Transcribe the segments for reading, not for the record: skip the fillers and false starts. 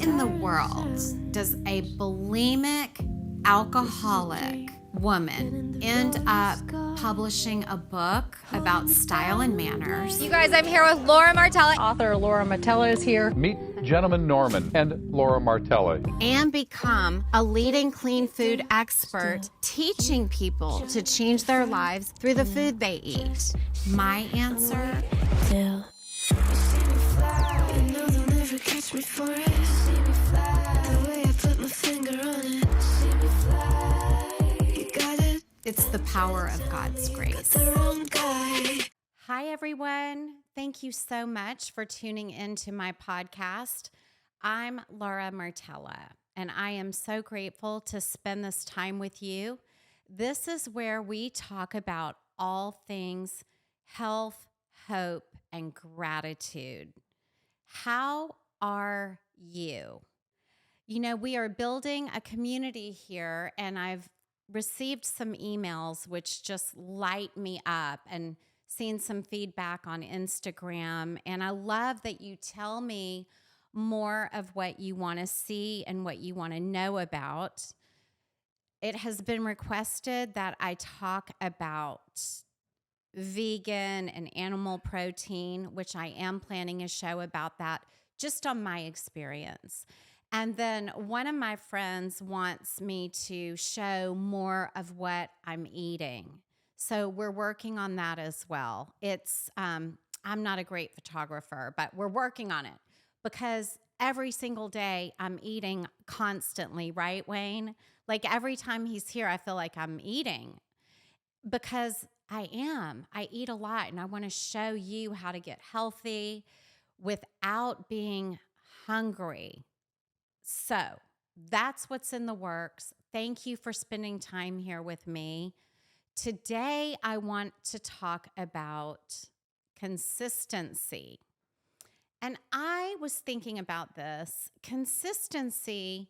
in the world does a bulimic alcoholic woman end up publishing a book about style and manners? You guys, I'm here with Laura Martella. Author Laura Martella is here. Meet Gentleman Norman and Laura Martella. And become a leading clean food expert, teaching people to change their lives through the food they eat. My answer? Still. You see me fly, you know they'll never catch me for it. See me fly, the way I put my finger on it. See me fly, you got it. It's the power of God's grace. The wrong guy. Hi, everyone. Thank you so much for tuning into my podcast. I'm Laura Martella, and I am so grateful to spend this time with you. This is where we talk about all things health, hope, and gratitude. How are you? You know, we are building a community here, and I've received some emails which just light me up, and seen some feedback on Instagram. And I love that you tell me more of what you want to see and what you want to know about. It has been requested that I talk about vegan and animal protein, which I am planning a show about that just on my experience. And then one of my friends wants me to show more of what I'm eating. So we're working on that as well. I'm not a great photographer, but we're working on it because every single day I'm eating constantly, right, Wayne? Like every time he's here, I feel like I'm eating because I eat a lot, and I want to show you how to get healthy without being hungry. So that's what's in the works. Thank you for spending time here with me. Today, I want to talk about consistency. And I was thinking about this. Consistency,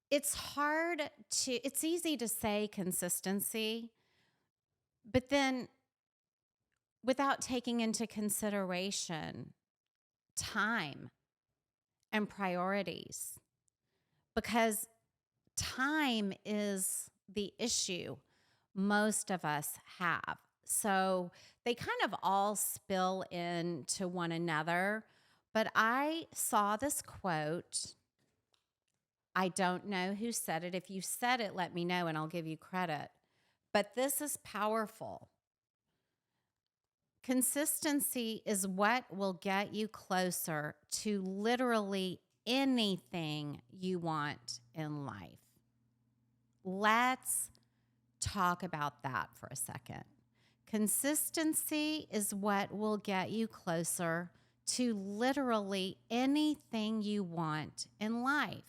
it's easy to say consistency, but then without taking into consideration time and priorities, because time is the issue most of us have. So they kind of all spill into one another. But I saw this quote. I don't know who said it. If you said it, let me know and I'll give you credit. But this is powerful. Consistency is what will get you closer to literally anything you want in life. Let's talk about that for a second. Consistency is what will get you closer to literally anything you want in life.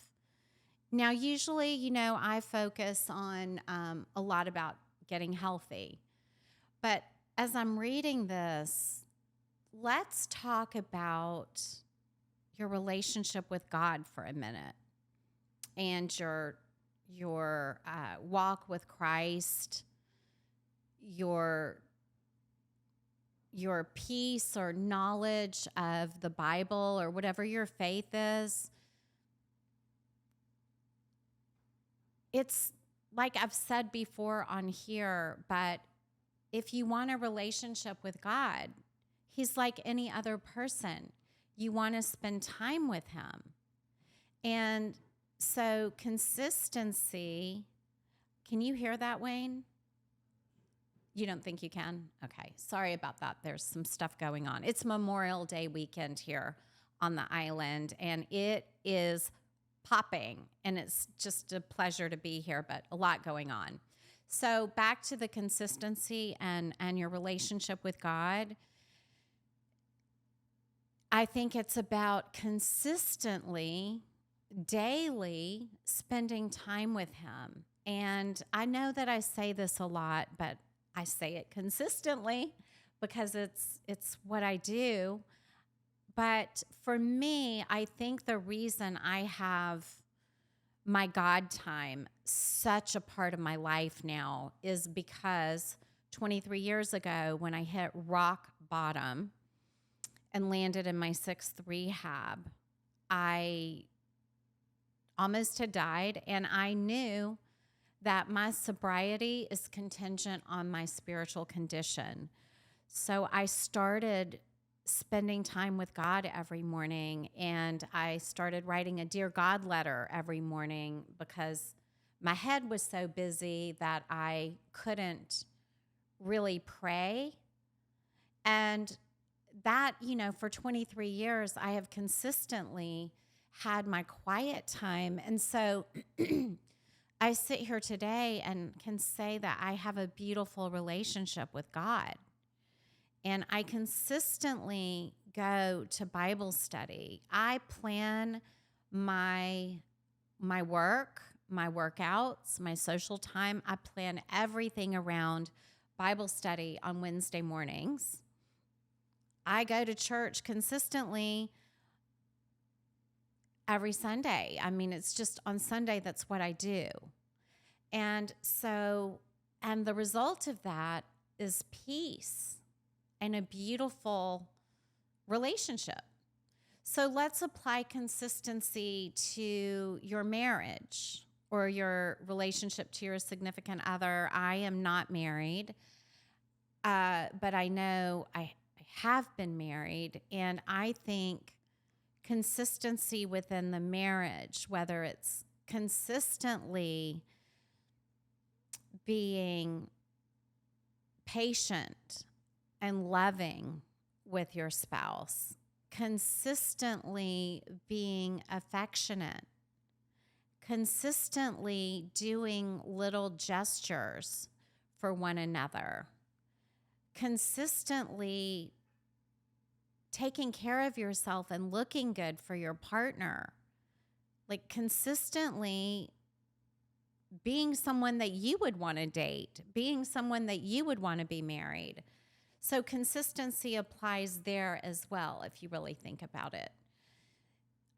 Now, usually, I focus on a lot about getting healthy. But as I'm reading this, let's talk about your relationship with God for a minute and your walk with Christ, your peace or knowledge of the Bible or whatever your faith is. It's like I've said before on here, but if you want a relationship with God, He's like any other person. You want to spend time with Him. And so consistency, can you hear that, Wayne? You don't think you can? Okay, sorry about that. There's some stuff going on. It's Memorial Day weekend here on the island, and it is popping, and it's just a pleasure to be here, but a lot going on. So back to the consistency and your relationship with God. I think it's about consistently, daily spending time with Him. And I know that I say this a lot, but I say it consistently because it's what I do. But for me, I think the reason I have my God time such a part of my life now is because 23 years ago when I hit rock bottom and landed in my 6th rehab, I almost had died, and I knew that my sobriety is contingent on my spiritual condition. So I started spending time with God every morning, and I started writing a Dear God letter every morning because my head was so busy that I couldn't really pray. And that, for 23 years, I have consistently had my quiet time. And so I sit here today and can say that I have a beautiful relationship with God. And I consistently go to Bible study. I plan my work, my workouts, my social time. I plan everything around Bible study on Wednesday mornings. I go to church consistently every Sunday. I mean, it's just on Sunday, that's what I do. And the result of that is peace and a beautiful relationship. So let's apply consistency to your marriage or your relationship to your significant other. I am not married, but I know I have been married, and I think consistency within the marriage, whether it's consistently being patient and loving with your spouse, consistently being affectionate, consistently doing little gestures for one another, consistently taking care of yourself and looking good for your partner, like consistently being someone that you would want to date, being someone that you would want to be married. So consistency applies there as well, if you really think about it.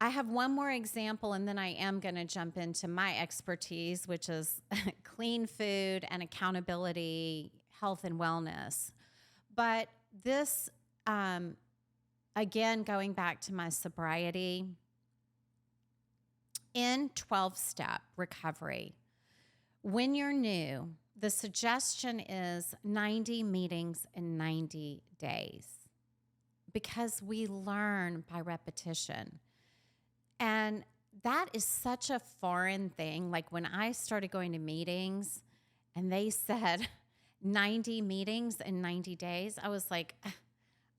I have one more example, and then I am going to jump into my expertise, which is clean food and accountability, health and wellness. But this, again, going back to my sobriety, in 12-step recovery, when you're new, the suggestion is 90 meetings in 90 days because we learn by repetition. And that is such a foreign thing. Like when I started going to meetings and they said 90 meetings in 90 days, I was like,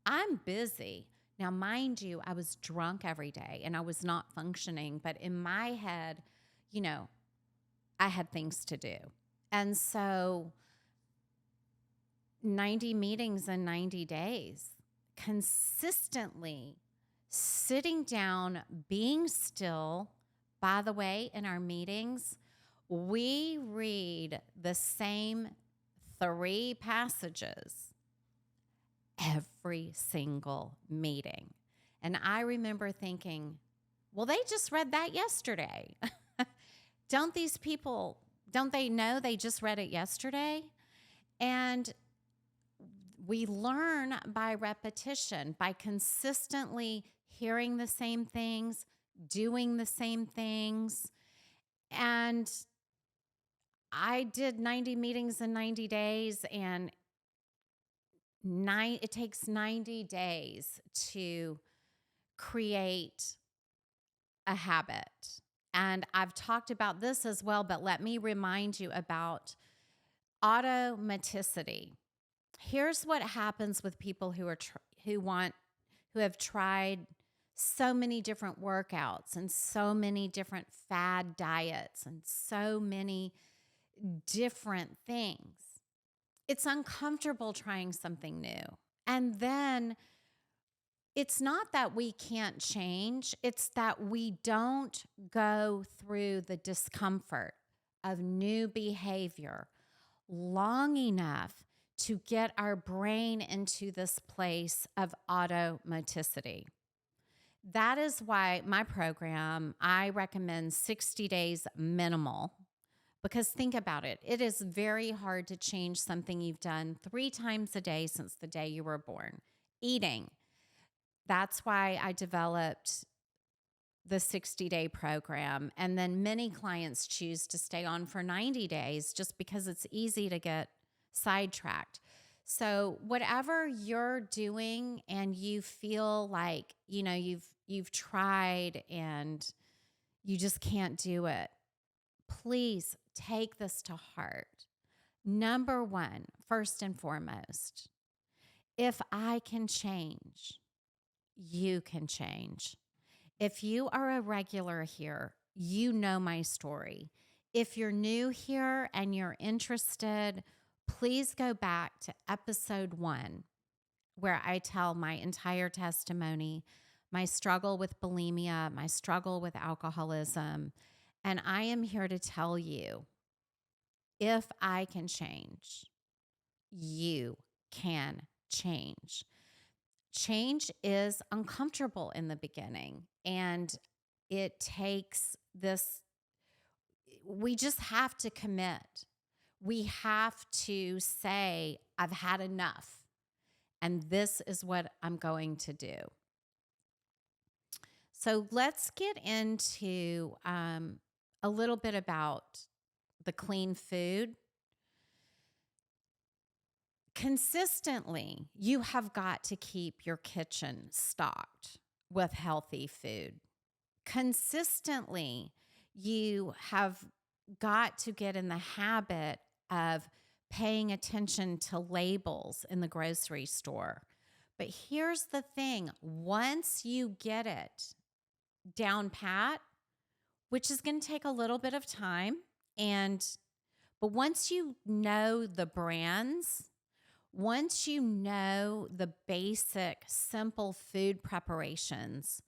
I'm busy. Now, mind you, I was drunk every day and I was not functioning. But in my head, I had things to do. And so 90 meetings in 90 days, consistently sitting down, being still. By the way, in our meetings, we read the same 3 passages every single meeting. And I remember thinking, well, they just read that yesterday. Don't they know they just read it yesterday? And we learn by repetition, by consistently hearing the same things, doing the same things. And I did 90 meetings in 90 days, and it takes 90 days to create a habit. And I've talked about this as well, but let me remind you about automaticity. Here's what happens with people who have tried so many different workouts and so many different fad diets and so many different things. It's uncomfortable trying something new. And then it's not that we can't change, it's that we don't go through the discomfort of new behavior long enough to get our brain into this place of automaticity. That is why my program, I recommend 60 days minimal, because think about it. It is very hard to change something you've done 3 times a day since the day you were born. Eating. That's why I developed the 60-day program. And then many clients choose to stay on for 90 days just because it's easy to get sidetracked. So whatever you're doing and you feel like, you've tried and you just can't do it, please take this to heart. Number one, first and foremost, if I can change, you can change. If you are a regular here, you know my story. If you're new here and you're interested, please go back to episode 1, where I tell my entire testimony, my struggle with bulimia, my struggle with alcoholism. And I am here to tell you, if I can change, you can change. Change is uncomfortable in the beginning, and it takes this, we just have to commit. We have to say, I've had enough, and this is what I'm going to do. So let's get into a little bit about the clean food. Consistently, you have got to keep your kitchen stocked with healthy food. Consistently, you have got to get in the habit of paying attention to labels in the grocery store. But here's the thing, once you get it down pat, which is going to take a little bit of time, but once you know the brands, once you know the basic, simple food preparations,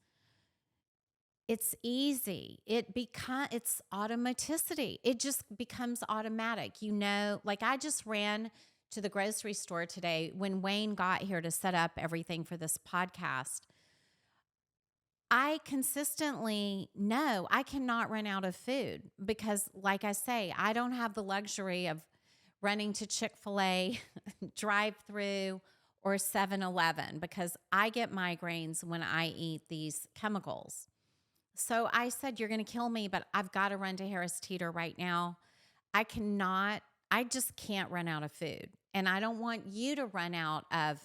it's easy. It's automaticity. It just becomes automatic. Like I just ran to the grocery store today when Wayne got here to set up everything for this podcast. I consistently know I cannot run out of food because, like I say, I don't have the luxury of running to Chick-fil-A, drive-through, or 7-Eleven because I get migraines when I eat these chemicals. So I said, you're going to kill me, but I've got to run to Harris Teeter right now. I just can't run out of food. And I don't want you to run out of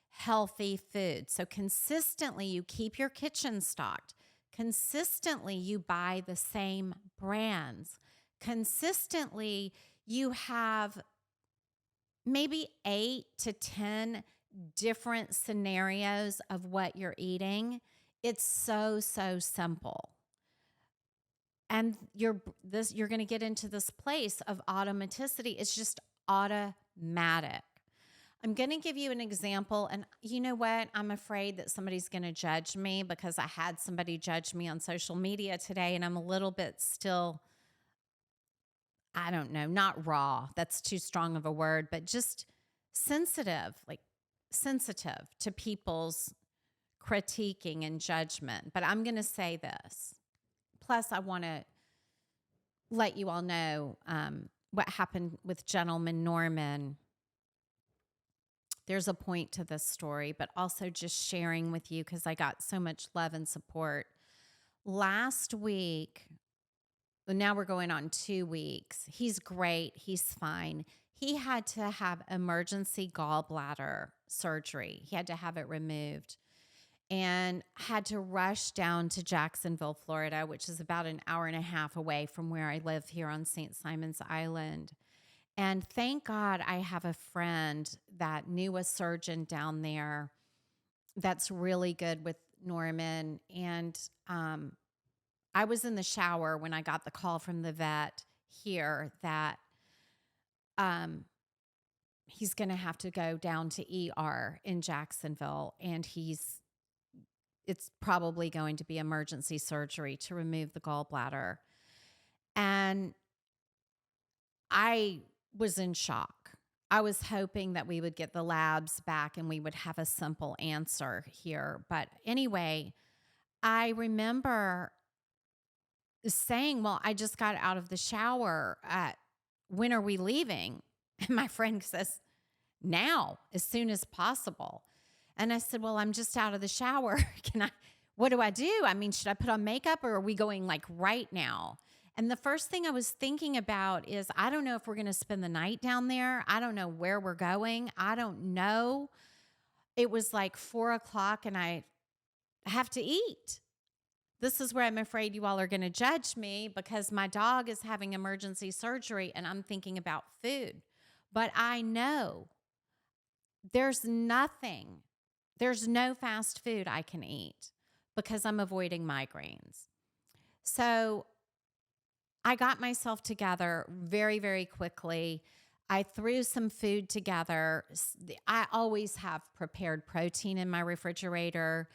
healthy food. So consistently, you keep your kitchen stocked. Consistently, you buy the same brands. Consistently, you have maybe 8 to 10 different scenarios of what you're eating. It's so simple. And you're going to get into this place of automaticity. It's just automatic. I'm going to give you an example. And you know what? I'm afraid that somebody's going to judge me because I had somebody judge me on social media today, and I'm a little bit still, I don't know, not raw. That's too strong of a word, but just sensitive to people's critiquing and judgment. But I'm going to say this. Plus, I want to let you all know what happened with Gentleman Norman. There's a point to this story, but also just sharing with you because I got so much love and support. Last week, now we're going on 2 weeks. He's great. He's fine. He had to have emergency gallbladder surgery. He had to have it removed and had to rush down to Jacksonville, Florida, which is about an hour and a half away from where I live here on St. Simon's Island. And thank God I have a friend that knew a surgeon down there that's really good with Norman. And I was in the shower when I got the call from the vet here that he's going to have to go down to ER in Jacksonville, and it's probably going to be emergency surgery to remove the gallbladder. And I was in shock. I was hoping that we would get the labs back and we would have a simple answer here. But anyway, I remember saying, well, I just got out of the shower. When are we leaving? And my friend says, now, as soon as possible. And I said, well, I'm just out of the shower. what do I do? I mean, should I put on makeup or are we going like right now? And the first thing I was thinking about is I don't know if we're going to spend the night down there. I don't know where we're going. I don't know. It was like 4:00 and I have to eat. This is where I'm afraid you all are going to judge me because my dog is having emergency surgery and I'm thinking about food. But I know there's nothing, there's no fast food I can eat because I'm avoiding migraines. So I got myself together very, very quickly. I threw some food together. I always have prepared protein in my refrigerator.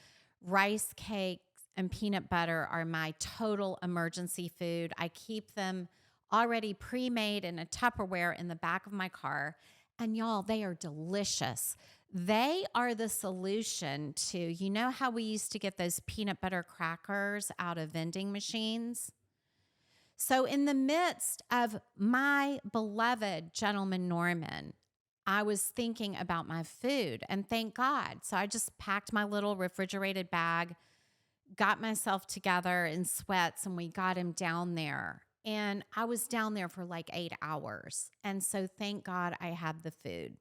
Rice cakes and peanut butter are my total emergency food. I keep them already pre-made in a Tupperware in the back of my car. And y'all, they are delicious. They are the solution to, you know how we used to get those peanut butter crackers out of vending machines? So in the midst of my beloved gentleman Norman, I was thinking about my food and thank God. So I just packed my little refrigerated bag, got myself together in sweats, and we got him down there. And I was down there for like 8 hours. And so thank God I had the food.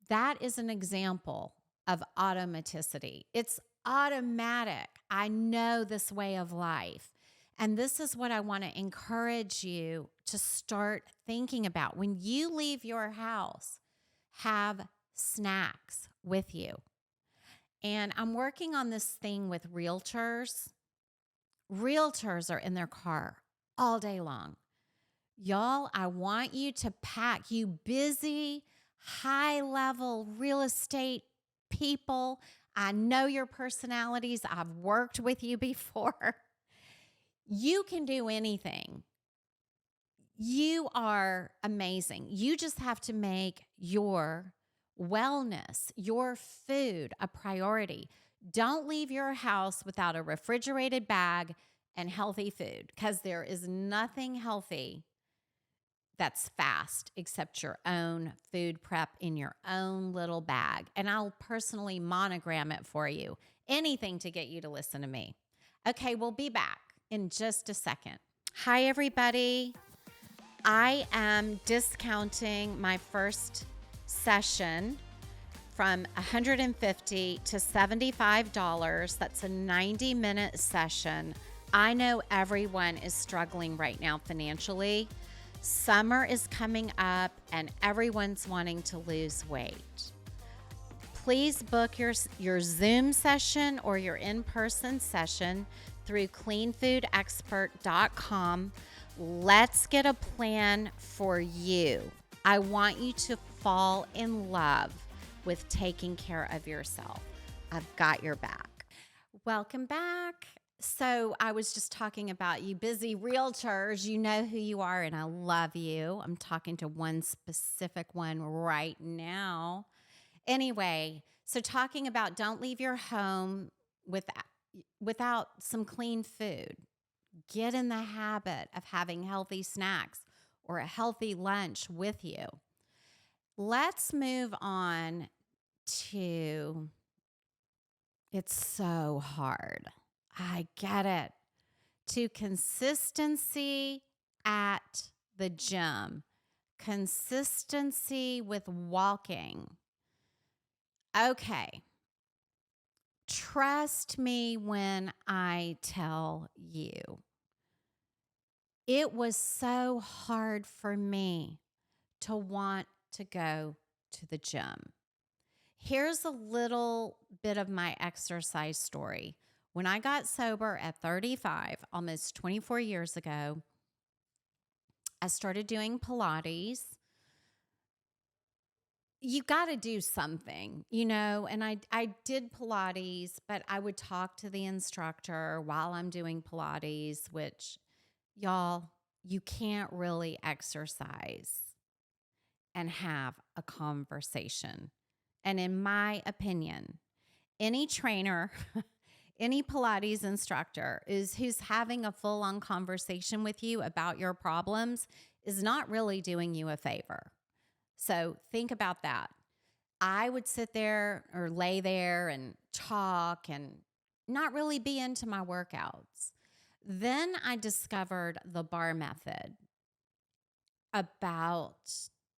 That is an example of automaticity. It's automatic. I know this way of life. And this is what I want to encourage you to start thinking about. When you leave your house, have snacks with you. And I'm working on this thing with realtors. Realtors are in their car all day long. Y'all, I want you to pack, you busy, high-level real estate people. I know your personalities. I've worked with you before. You can do anything. You are amazing. You just have to make your wellness, your food, a priority. Don't leave your house without a refrigerated bag and healthy food because there is nothing healthy that's fast except your own food prep in your own little bag. And I'll personally monogram it for you. Anything to get you to listen to me. Okay, we'll be back in just a second. Hi, everybody. I am discounting my first session from $150 to $75. That's a 90-minute session. I know everyone is struggling right now financially. Summer is coming up and everyone's wanting to lose weight. Please book your Zoom session or your in-person session through cleanfoodexpert.com. Let's get a plan for you. I want you to fall in love with taking care of yourself. I've got your back. Welcome back. So I was just talking about you busy realtors. You know who you are, and I love you. I'm talking to one specific one right now. Anyway, so talking about don't leave your home without some clean food. Get in the habit of having healthy snacks or a healthy lunch with you. Let's move on to, it's so hard. I get it. To consistency at the gym. Consistency with walking. Okay. Trust me when I tell you. It was so hard for me to want to go to the gym. Here's a little bit of my exercise story. When I got sober at 35, almost 24 years ago, I started doing Pilates. You got to do something, you know, and I did Pilates, but I would talk to the instructor while I'm doing Pilates, which, y'all, you can't really exercise and have a conversation. And in my opinion, any trainer, any Pilates instructor who's having a full-on conversation with you about your problems is not really doing you a favor. So think about that. I would sit there or lay there and talk and not really be into my workouts. Then I discovered the bar method about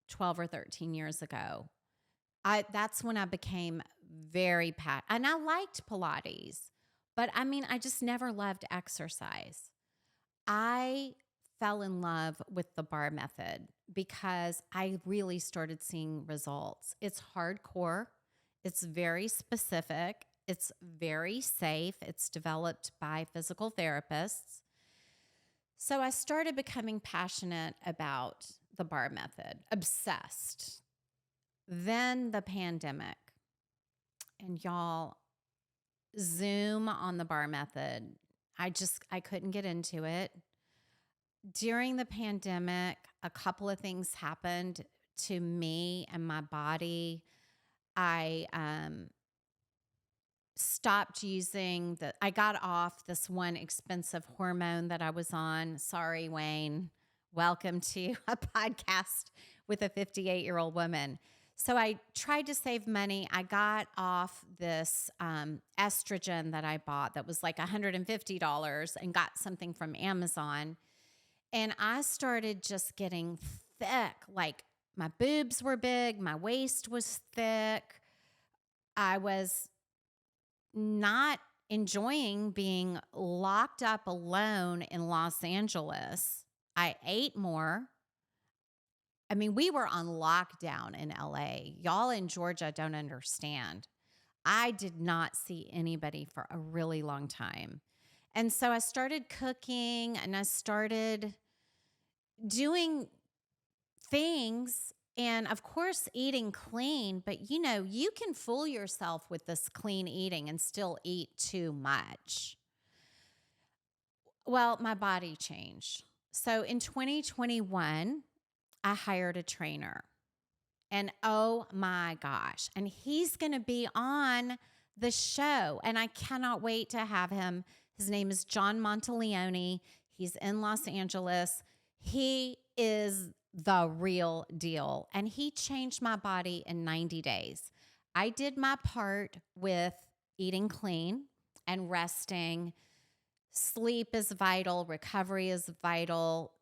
12 or 13 years ago. That's when I became very and I liked Pilates, but I mean, I just never loved exercise. I fell in love with the bar method because I really started seeing results. It's hardcore. It's very specific. It's very safe. It's developed by physical therapists. So I started becoming passionate about the bar method, obsessed. Then the pandemic, and y'all, Zoom on the bar method. I couldn't get into it. During the pandemic, a couple of things happened to me and my body. I stopped using I got off this one expensive hormone that I was on. Sorry, Wayne. Welcome to a podcast with a 58-year-old woman. So I tried to save money. I got off this estrogen that I bought that was like $150 and got something from Amazon. And I started just getting thick. Like my boobs were big. My waist was thick. I was not enjoying being locked up alone in Los Angeles. I ate more. I mean, we were on lockdown in LA. Y'all in Georgia don't understand. I did not see anybody for a really long time. And so I started cooking and I started doing things and, of course, eating clean. But, you can fool yourself with this clean eating and still eat too much. Well, my body changed. So in 2021, I hired a trainer. And oh my gosh, and he's going to be on the show. And I cannot wait to have him. His name is John Monteleone. He's in Los Angeles. He is the real deal. And he changed my body in 90 days. I did my part with eating clean and resting. Sleep is vital. Recovery is vital.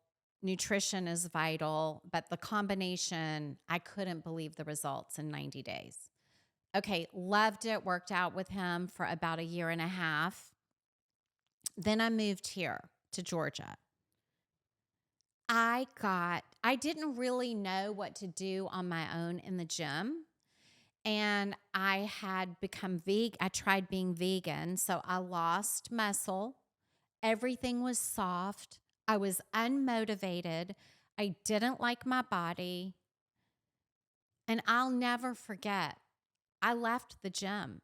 Nutrition is vital. But the combination, I couldn't believe the results in 90 days. Okay, loved it. Worked out with him for about a year and a half. Then I moved here to Georgia. I didn't really know what to do on my own in the gym. And I had become vegan. I tried being vegan. So I lost muscle. Everything was soft. I was unmotivated. I didn't like my body. And I'll never forget, I left the gym.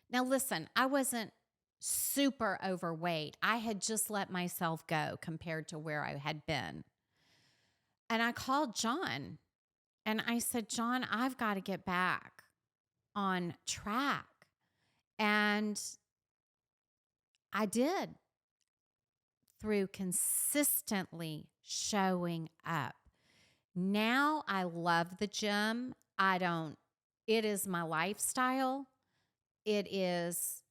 Now listen, I wasn't super overweight. I had just let myself go compared to where I had been. And I called John and I said, John, I've got to get back on track. And I did, through consistently showing up. Now I love the gym. It is my lifestyle. It is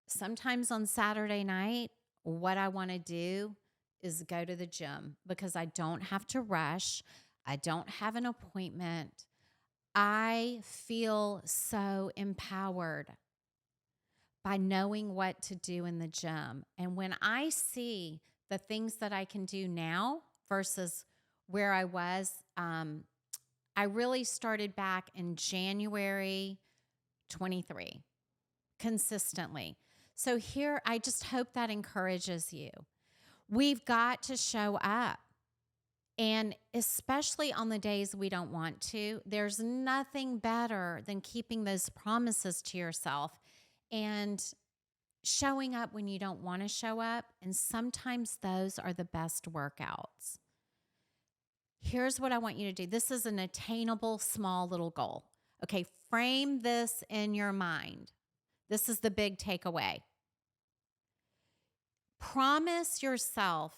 sometimes on Saturday night, what I want to do is go to the gym because I don't have to rush. I don't have an appointment. I feel so empowered by knowing what to do in the gym. And when I see the things that I can do now versus where I was, I really started back in January 23, consistently. So here, I just hope that encourages you. We've got to show up. And especially on the days we don't want to, there's nothing better than keeping those promises to yourself and showing up when you don't want to show up. And sometimes those are the best workouts. Here's what I want you to do. This is an attainable, small little goal. Okay, frame this in your mind. This is the big takeaway. Promise yourself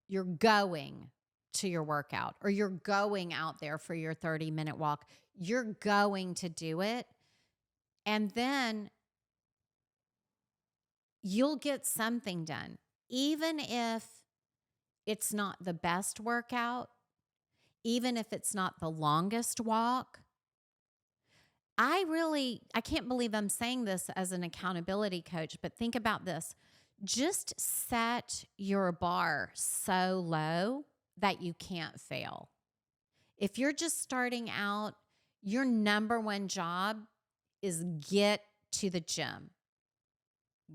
you're going to your workout or you're going out there for your 30-minute walk. You're going to do it. And then you'll get something done. Even if it's not the best workout, even if it's not the longest walk. I can't believe I'm saying this as an accountability coach, but think about this. Just set your bar so low that you can't fail. If you're just starting out, your number one job is get to the gym.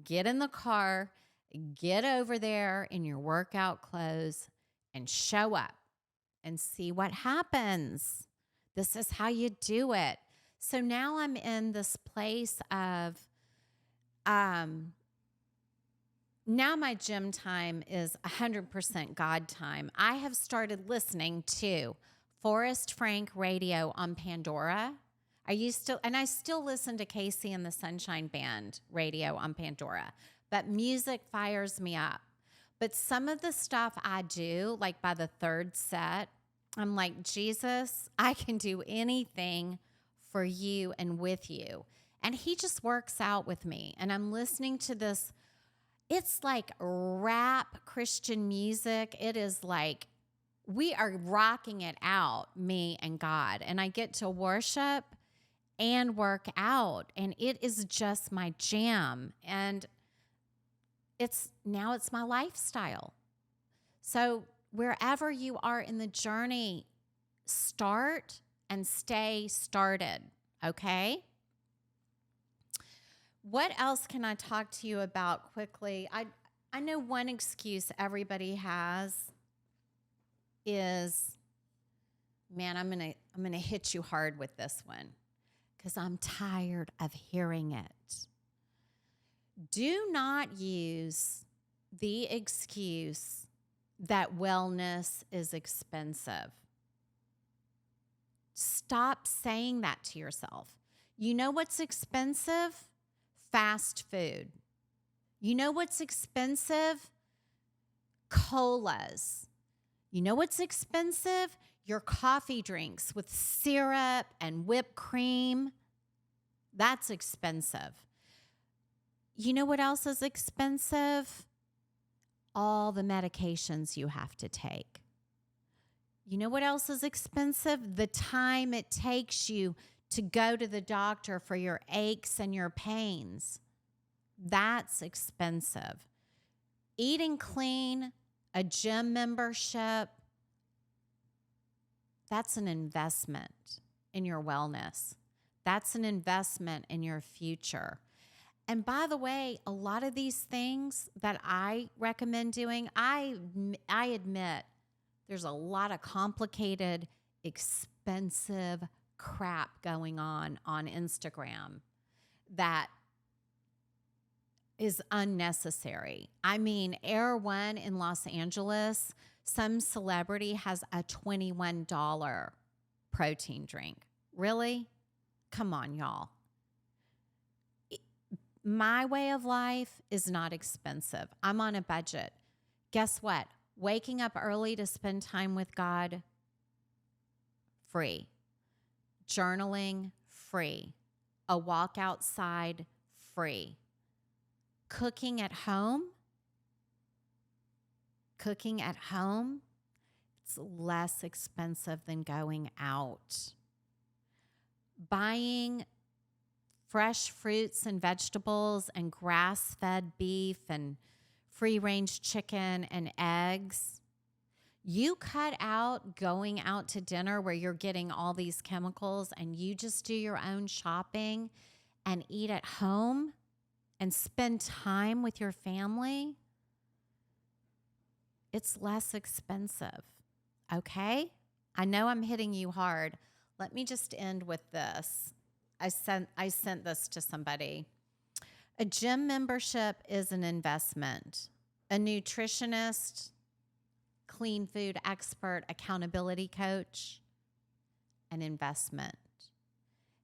Get in the car, get over there in your workout clothes and show up and see what happens. This is how you do it. So now I'm in this place of, now my gym time is 100% God time. I have started listening to Forrest Frank radio on Pandora. I still listen to Casey and the Sunshine Band radio on Pandora, but music fires me up. But some of the stuff I do, like by the third set, I'm like, Jesus, I can do anything for you and with you. And he just works out with me. And I'm listening to this. It's like rap Christian music. It is like we are rocking it out, me and God. And I get to worship and work out. And it is just my jam. And it's my lifestyle. So wherever you are in the journey, start and stay started, okay? What else can I talk to you about quickly? I know one excuse everybody has is, man, I'm gonna hit you hard with this one because I'm tired of hearing it. Do not use the excuse that wellness is expensive. Stop saying that to yourself. You know what's expensive? Fast food. You know what's expensive? Colas. You know what's expensive? Your coffee drinks with syrup and whipped cream. That's expensive. You know what else is expensive? All the medications you have to take. You know what else is expensive? The time it takes you to go to the doctor for your aches and your pains. That's expensive. Eating clean, a gym membership, that's an investment in your wellness. That's an investment in your future. And by the way, a lot of these things that I recommend doing, I admit there's a lot of complicated, expensive crap going on Instagram that is unnecessary. I mean, Air One in Los Angeles, some celebrity has a $21 protein drink. Really? Come on, y'all. My way of life is not expensive. I'm on a budget. Guess what? Waking up early to spend time with God, free. Journaling, free. A walk outside, free. Cooking at home, it's less expensive than going out. Buying fresh fruits and vegetables and grass-fed beef and free-range chicken and eggs. You cut out going out to dinner where you're getting all these chemicals and you just do your own shopping and eat at home and spend time with your family. It's less expensive, okay? I know I'm hitting you hard. Let me just end with this. I sent this to somebody. A gym membership is an investment. A nutritionist, clean food expert, accountability coach, an investment.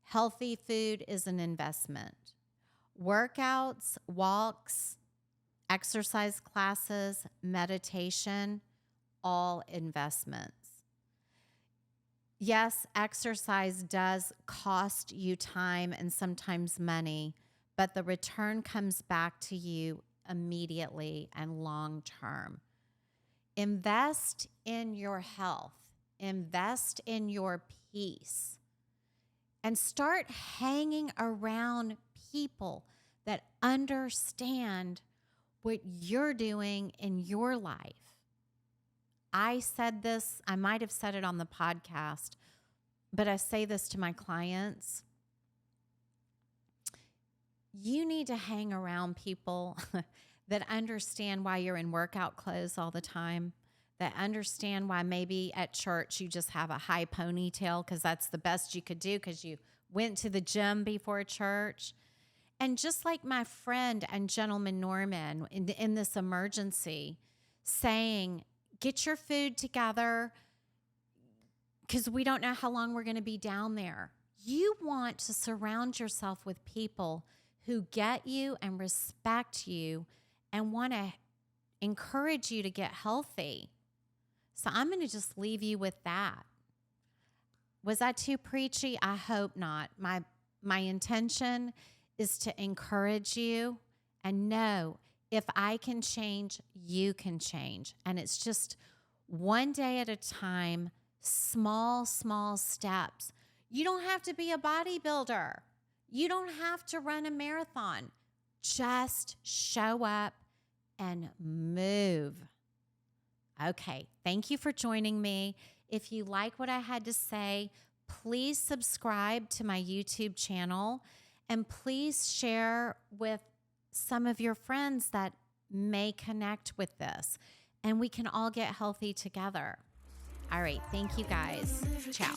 Healthy food is an investment. Workouts, walks, exercise classes, meditation, all investments. Yes, exercise does cost you time and sometimes money, but the return comes back to you immediately and long term. Invest in your health, invest in your peace, and start hanging around people that understand what you're doing in your life. I said this, I might have said it on the podcast, but I say this to my clients. You need to hang around people that understand why you're in workout clothes all the time, that understand why maybe at church you just have a high ponytail because that's the best you could do because you went to the gym before church. And just like my friend and gentleman Norman in this emergency saying, get your food together because we don't know how long we're going to be down there. You want to surround yourself with people who get you and respect you and want to encourage you to get healthy. So I'm going to just leave you with that. Was I too preachy? I hope not. My intention is to encourage you and know if I can change, you can change. And it's just one day at a time, small steps. You don't have to be a bodybuilder. You don't have to run a marathon. Just show up and move. Okay, thank you for joining me. If you like what I had to say, please subscribe to my YouTube channel and please share with some of your friends that may connect with this and we can all get healthy together. All right, thank you guys. Ciao.